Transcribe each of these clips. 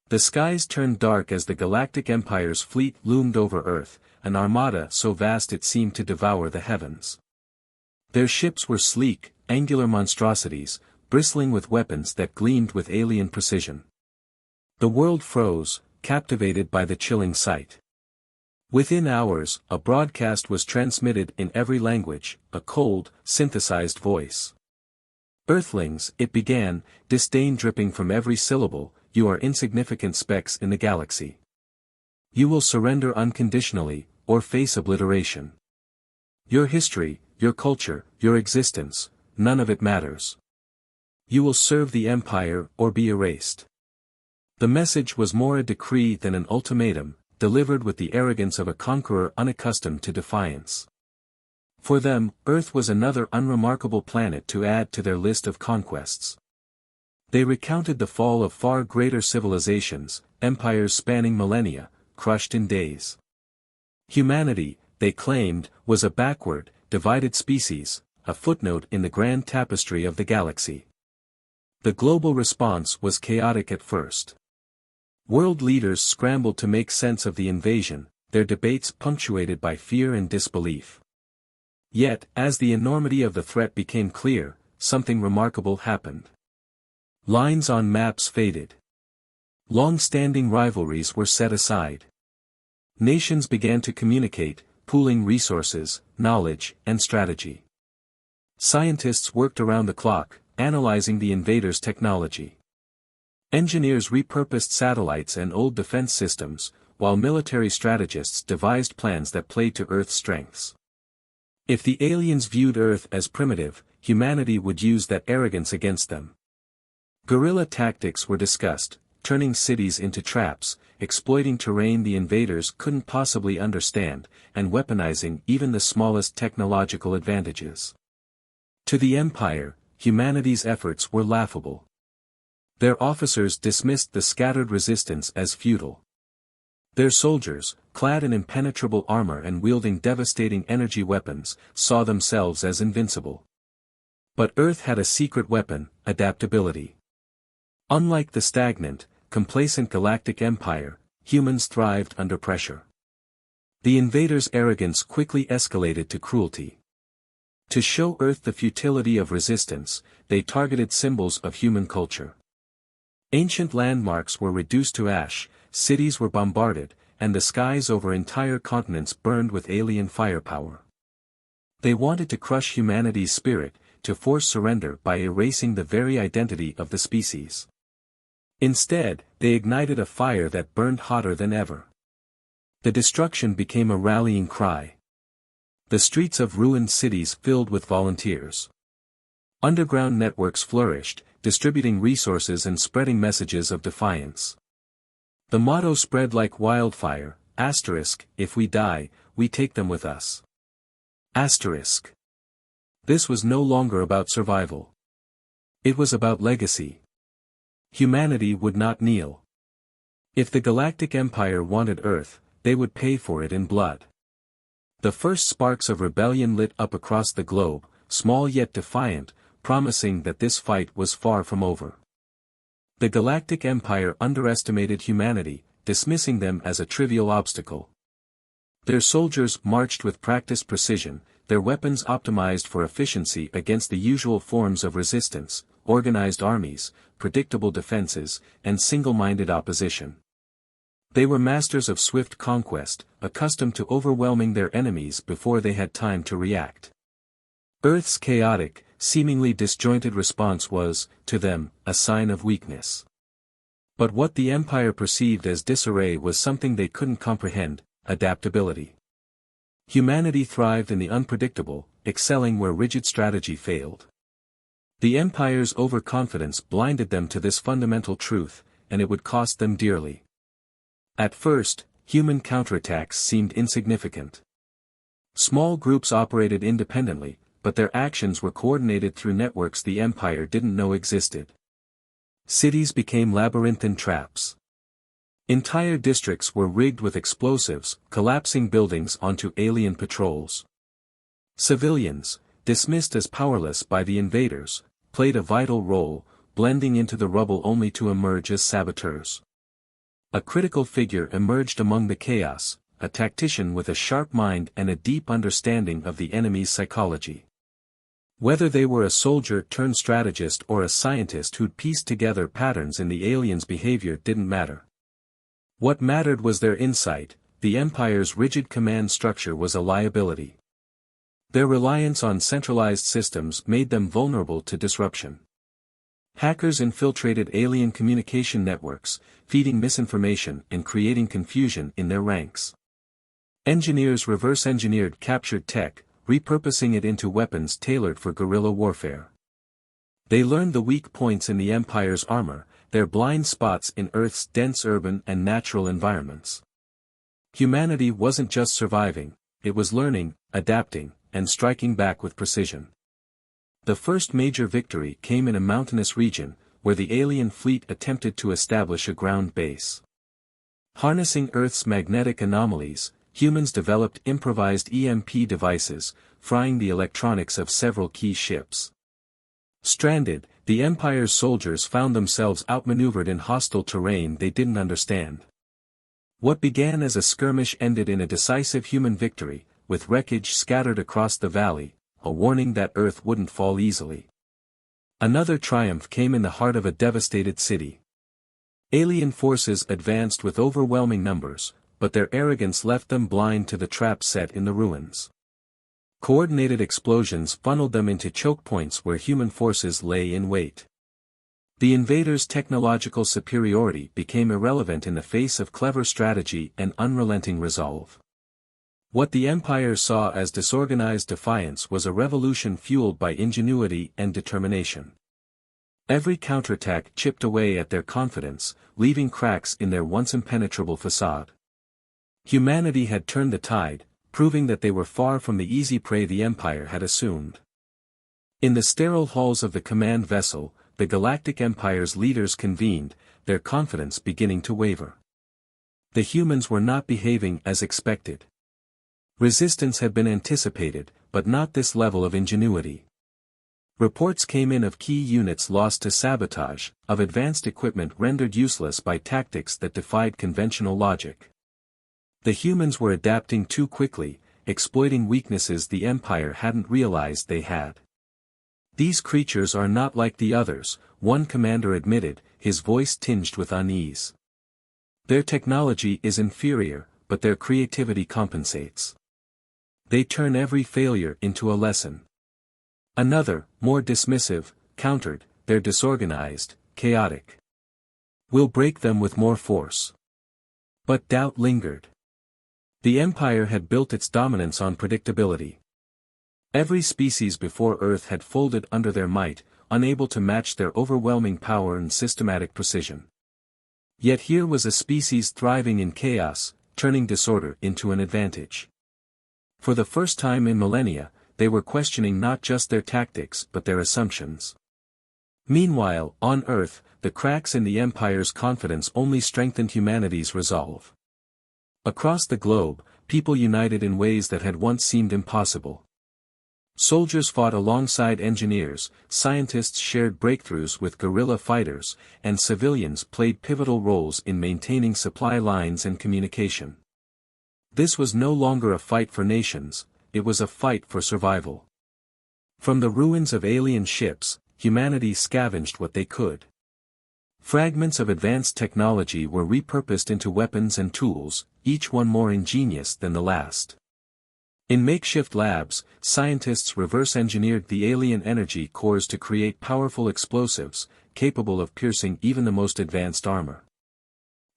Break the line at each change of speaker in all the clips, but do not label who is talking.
The skies turned dark as the Galactic Empire's fleet loomed over Earth, an armada so vast it seemed to devour the heavens. Their ships were sleek, angular monstrosities, bristling with weapons that gleamed with alien precision. The world froze, captivated by the chilling sight. Within hours, a broadcast was transmitted in every language, a cold, synthesized voice. "Earthlings," it began, disdain dripping from every syllable, "you are insignificant specks in the galaxy. You will surrender unconditionally, or face obliteration. Your history, your culture, your existence, none of it matters. You will serve the Empire or be erased." The message was more a decree than an ultimatum, delivered with the arrogance of a conqueror unaccustomed to defiance. For them, Earth was another unremarkable planet to add to their list of conquests. They recounted the fall of far greater civilizations, empires spanning millennia, crushed in days. Humanity, they claimed, was a backward, divided species, a footnote in the grand tapestry of the galaxy. The global response was chaotic at first. World leaders scrambled to make sense of the invasion, their debates punctuated by fear and disbelief. Yet, as the enormity of the threat became clear, something remarkable happened. Lines on maps faded. Long-standing rivalries were set aside. Nations began to communicate, pooling resources, knowledge, and strategy. Scientists worked around the clock, analyzing the invaders' technology. Engineers repurposed satellites and old defense systems, while military strategists devised plans that played to Earth's strengths. If the aliens viewed Earth as primitive, humanity would use that arrogance against them. Guerrilla tactics were discussed, turning cities into traps, exploiting terrain the invaders couldn't possibly understand, and weaponizing even the smallest technological advantages. To the Empire, humanity's efforts were laughable. Their officers dismissed the scattered resistance as futile. Their soldiers, clad in impenetrable armor and wielding devastating energy weapons, saw themselves as invincible. But Earth had a secret weapon: adaptability. Unlike the stagnant, complacent Galactic Empire, humans thrived under pressure. The invaders' arrogance quickly escalated to cruelty. To show Earth the futility of resistance, they targeted symbols of human culture. Ancient landmarks were reduced to ash, cities were bombarded, and the skies over entire continents burned with alien firepower. They wanted to crush humanity's spirit, to force surrender by erasing the very identity of the species. Instead, they ignited a fire that burned hotter than ever. The destruction became a rallying cry. The streets of ruined cities filled with volunteers. Underground networks flourished, distributing resources and spreading messages of defiance. The motto spread like wildfire: "If we die, we take them with us." This was no longer about survival. It was about legacy. Humanity would not kneel. If the Galactic Empire wanted Earth, they would pay for it in blood. The first sparks of rebellion lit up across the globe, small yet defiant, promising that this fight was far from over. The Galactic Empire underestimated humanity, dismissing them as a trivial obstacle. Their soldiers marched with practiced precision, their weapons optimized for efficiency against the usual forms of resistance: organized armies, predictable defenses, and single-minded opposition. They were masters of swift conquest, accustomed to overwhelming their enemies before they had time to react. Earth's chaotic, seemingly disjointed response was, to them, a sign of weakness. But what the Empire perceived as disarray was something they couldn't comprehend: adaptability. Humanity thrived in the unpredictable, excelling where rigid strategy failed. The Empire's overconfidence blinded them to this fundamental truth, and it would cost them dearly. At first, human counterattacks seemed insignificant. Small groups operated independently, but their actions were coordinated through networks the Empire didn't know existed. Cities became labyrinthine traps. Entire districts were rigged with explosives, collapsing buildings onto alien patrols. Civilians, dismissed as powerless by the invaders, played a vital role, blending into the rubble only to emerge as saboteurs. A critical figure emerged among the chaos, a tactician with a sharp mind and a deep understanding of the enemy's psychology. Whether they were a soldier-turned-strategist or a scientist who'd pieced together patterns in the aliens' behavior didn't matter. What mattered was their insight. The Empire's rigid command structure was a liability. Their reliance on centralized systems made them vulnerable to disruption. Hackers infiltrated alien communication networks, feeding misinformation and creating confusion in their ranks. Engineers reverse-engineered captured tech, repurposing it into weapons tailored for guerrilla warfare. They learned the weak points in the Empire's armor, their blind spots in Earth's dense urban and natural environments. Humanity wasn't just surviving, it was learning, adapting, and striking back with precision. The first major victory came in a mountainous region, where the alien fleet attempted to establish a ground base. Harnessing Earth's magnetic anomalies, humans developed improvised EMP devices, frying the electronics of several key ships. Stranded, the Empire's soldiers found themselves outmaneuvered in hostile terrain they didn't understand. What began as a skirmish ended in a decisive human victory, with wreckage scattered across the valley, a warning that Earth wouldn't fall easily. Another triumph came in the heart of a devastated city. Alien forces advanced with overwhelming numbers, but their arrogance left them blind to the traps set in the ruins. Coordinated explosions funneled them into choke points where human forces lay in wait. The invaders' technological superiority became irrelevant in the face of clever strategy and unrelenting resolve. What the Empire saw as disorganized defiance was a revolution fueled by ingenuity and determination. Every counterattack chipped away at their confidence, leaving cracks in their once impenetrable facade. Humanity had turned the tide, proving that they were far from the easy prey the Empire had assumed. In the sterile halls of the command vessel, the Galactic Empire's leaders convened, their confidence beginning to waver. The humans were not behaving as expected. Resistance had been anticipated, but not this level of ingenuity. Reports came in of key units lost to sabotage, of advanced equipment rendered useless by tactics that defied conventional logic. The humans were adapting too quickly, exploiting weaknesses the Empire hadn't realized they had. These creatures are not like the others, one commander admitted, his voice tinged with unease. Their technology is inferior, but their creativity compensates. They turn every failure into a lesson. Another, more dismissive, countered, they're disorganized, chaotic. We'll break them with more force. But doubt lingered. The Empire had built its dominance on predictability. Every species before Earth had folded under their might, unable to match their overwhelming power and systematic precision. Yet here was a species thriving in chaos, turning disorder into an advantage. For the first time in millennia, they were questioning not just their tactics but their assumptions. Meanwhile, on Earth, the cracks in the Empire's confidence only strengthened humanity's resolve. Across the globe, people united in ways that had once seemed impossible. Soldiers fought alongside engineers, scientists shared breakthroughs with guerrilla fighters, and civilians played pivotal roles in maintaining supply lines and communication. This was no longer a fight for nations, it was a fight for survival. From the ruins of alien ships, humanity scavenged what they could. Fragments of advanced technology were repurposed into weapons and tools, each one more ingenious than the last. In makeshift labs, scientists reverse-engineered the alien energy cores to create powerful explosives, capable of piercing even the most advanced armor.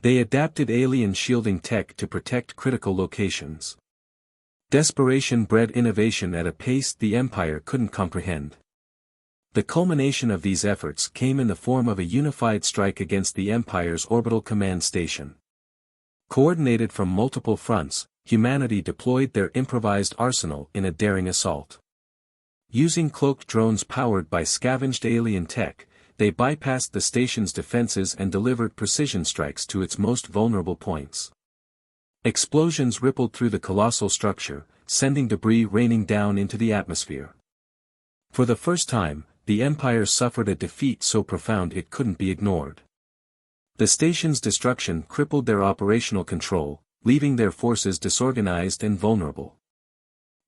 They adapted alien shielding tech to protect critical locations. Desperation bred innovation at a pace the Empire couldn't comprehend. The culmination of these efforts came in the form of a unified strike against the Empire's orbital command station. Coordinated from multiple fronts, humanity deployed their improvised arsenal in a daring assault. Using cloaked drones powered by scavenged alien tech, they bypassed the station's defenses and delivered precision strikes to its most vulnerable points. Explosions rippled through the colossal structure, sending debris raining down into the atmosphere. For the first time, the Empire suffered a defeat so profound it couldn't be ignored. The station's destruction crippled their operational control, leaving their forces disorganized and vulnerable.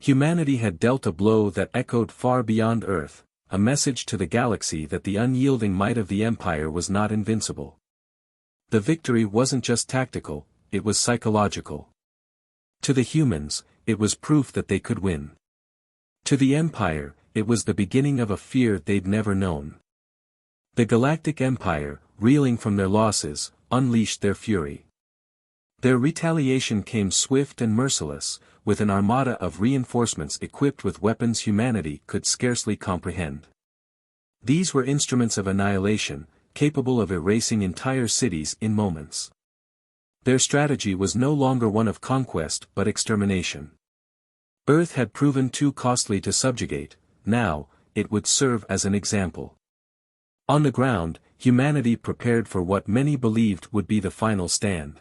Humanity had dealt a blow that echoed far beyond Earth, a message to the galaxy that the unyielding might of the Empire was not invincible. The victory wasn't just tactical, it was psychological. To the humans, it was proof that they could win. To the Empire, it was the beginning of a fear they'd never known. The Galactic Empire, reeling from their losses, unleashed their fury. Their retaliation came swift and merciless, with an armada of reinforcements equipped with weapons humanity could scarcely comprehend. These were instruments of annihilation, capable of erasing entire cities in moments. Their strategy was no longer one of conquest but extermination. Earth had proven too costly to subjugate, now, it would serve as an example. On the ground, humanity prepared for what many believed would be the final stand.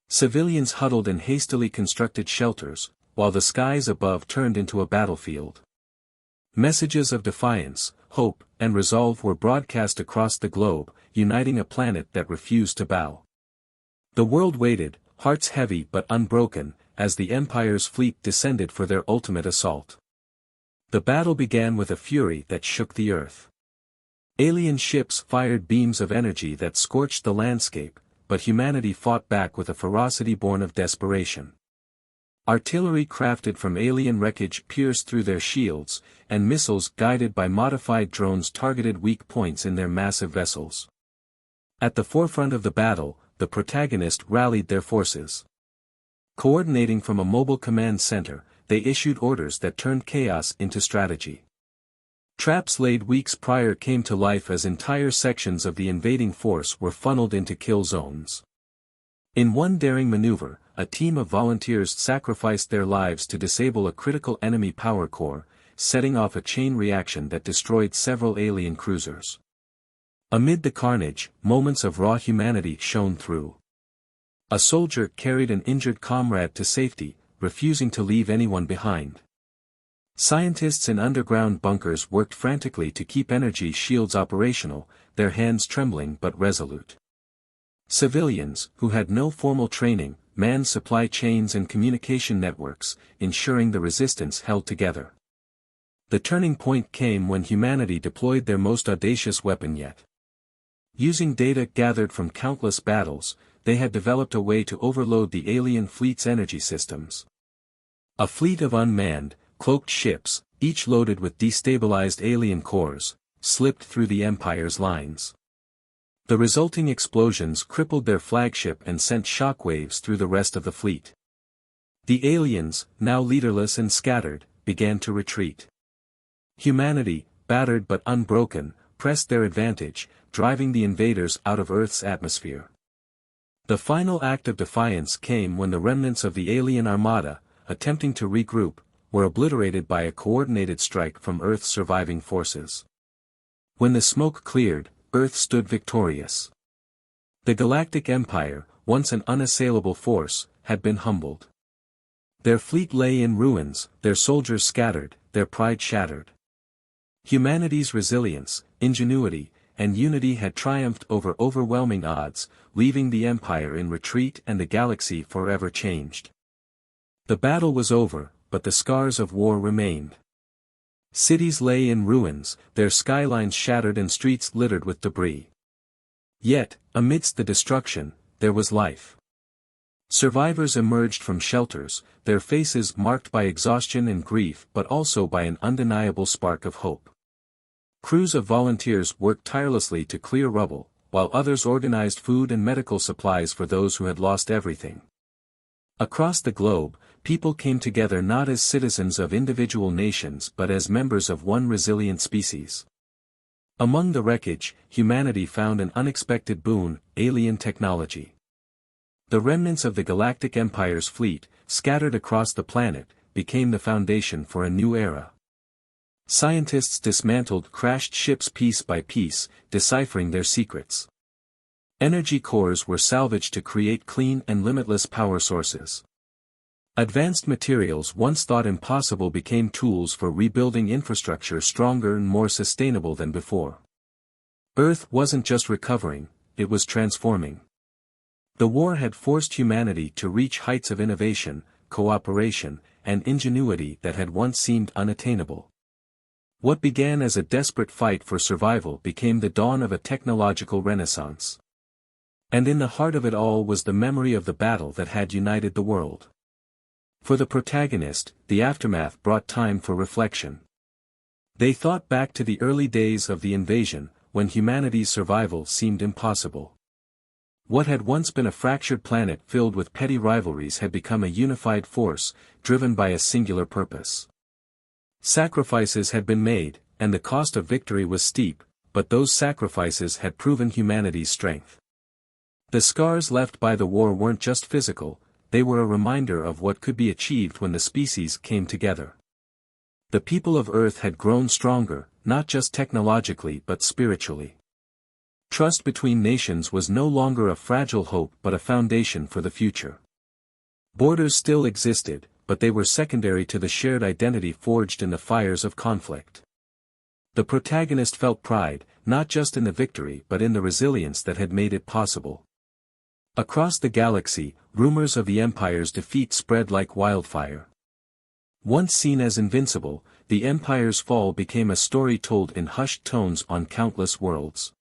Civilians huddled in hastily constructed shelters, while the skies above turned into a battlefield. Messages of defiance, hope, and resolve were broadcast across the globe, uniting a planet that refused to bow. The world waited, hearts heavy but unbroken, as the Empire's fleet descended for their ultimate assault. The battle began with a fury that shook the earth. Alien ships fired beams of energy that scorched the landscape, but humanity fought back with a ferocity born of desperation. Artillery crafted from alien wreckage pierced through their shields, and missiles guided by modified drones targeted weak points in their massive vessels. At the forefront of the battle, the protagonist rallied their forces. Coordinating from a mobile command center, they issued orders that turned chaos into strategy. Traps laid weeks prior came to life as entire sections of the invading force were funneled into kill zones. In one daring maneuver, a team of volunteers sacrificed their lives to disable a critical enemy power core, setting off a chain reaction that destroyed several alien cruisers. Amid the carnage, moments of raw humanity shone through. A soldier carried an injured comrade to safety, refusing to leave anyone behind. Scientists in underground bunkers worked frantically to keep energy shields operational, their hands trembling but resolute. Civilians, who had no formal training, manned supply chains and communication networks, ensuring the resistance held together. The turning point came when humanity deployed their most audacious weapon yet. Using data gathered from countless battles, they had developed a way to overload the alien fleet's energy systems. A fleet of unmanned, cloaked ships, each loaded with destabilized alien cores, slipped through the Empire's lines. The resulting explosions crippled their flagship and sent shockwaves through the rest of the fleet. The aliens, now leaderless and scattered, began to retreat. Humanity, battered but unbroken, pressed their advantage, driving the invaders out of Earth's atmosphere. The final act of defiance came when the remnants of the alien armada, attempting to regroup, were obliterated by a coordinated strike from Earth's surviving forces. When the smoke cleared, Earth stood victorious. The Galactic Empire, once an unassailable force, had been humbled. Their fleet lay in ruins, their soldiers scattered, their pride shattered. Humanity's resilience, ingenuity, and unity had triumphed over overwhelming odds, leaving the Empire in retreat and the galaxy forever changed. The battle was over, but the scars of war remained. Cities lay in ruins, their skylines shattered and streets littered with debris. Yet, amidst the destruction, there was life. Survivors emerged from shelters, their faces marked by exhaustion and grief but also by an undeniable spark of hope. Crews of volunteers worked tirelessly to clear rubble, while others organized food and medical supplies for those who had lost everything. Across the globe, people came together not as citizens of individual nations but as members of one resilient species. Among the wreckage, humanity found an unexpected boon: alien technology. The remnants of the Galactic Empire's fleet, scattered across the planet, became the foundation for a new era. Scientists dismantled crashed ships piece by piece, deciphering their secrets. Energy cores were salvaged to create clean and limitless power sources. Advanced materials once thought impossible became tools for rebuilding infrastructure stronger and more sustainable than before. Earth wasn't just recovering, it was transforming. The war had forced humanity to reach heights of innovation, cooperation, and ingenuity that had once seemed unattainable. What began as a desperate fight for survival became the dawn of a technological renaissance. And in the heart of it all was the memory of the battle that had united the world. For the protagonist, the aftermath brought time for reflection. They thought back to the early days of the invasion, when humanity's survival seemed impossible. What had once been a fractured planet filled with petty rivalries had become a unified force, driven by a singular purpose. Sacrifices had been made, and the cost of victory was steep, but those sacrifices had proven humanity's strength. The scars left by the war weren't just physical, they were a reminder of what could be achieved when the species came together. The people of Earth had grown stronger, not just technologically but spiritually. Trust between nations was no longer a fragile hope but a foundation for the future. Borders still existed, but they were secondary to the shared identity forged in the fires of conflict. The protagonist felt pride, not just in the victory but in the resilience that had made it possible. Across the galaxy, rumors of the Empire's defeat spread like wildfire. Once seen as invincible, the Empire's fall became a story told in hushed tones on countless worlds.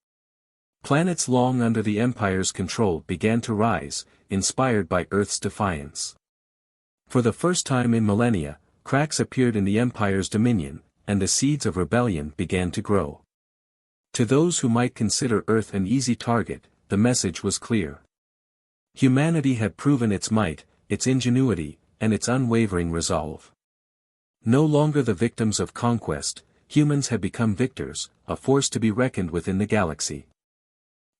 Planets long under the Empire's control began to rise, inspired by Earth's defiance. For the first time in millennia, cracks appeared in the Empire's dominion, and the seeds of rebellion began to grow. To those who might consider Earth an easy target, the message was clear. Humanity had proven its might, its ingenuity, and its unwavering resolve. No longer the victims of conquest, humans had become victors, a force to be reckoned with in the galaxy.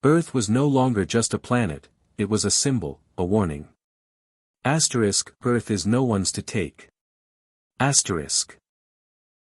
Earth was no longer just a planet, it was a symbol, a warning. Asterisk, Earth is no one's to take. Asterisk.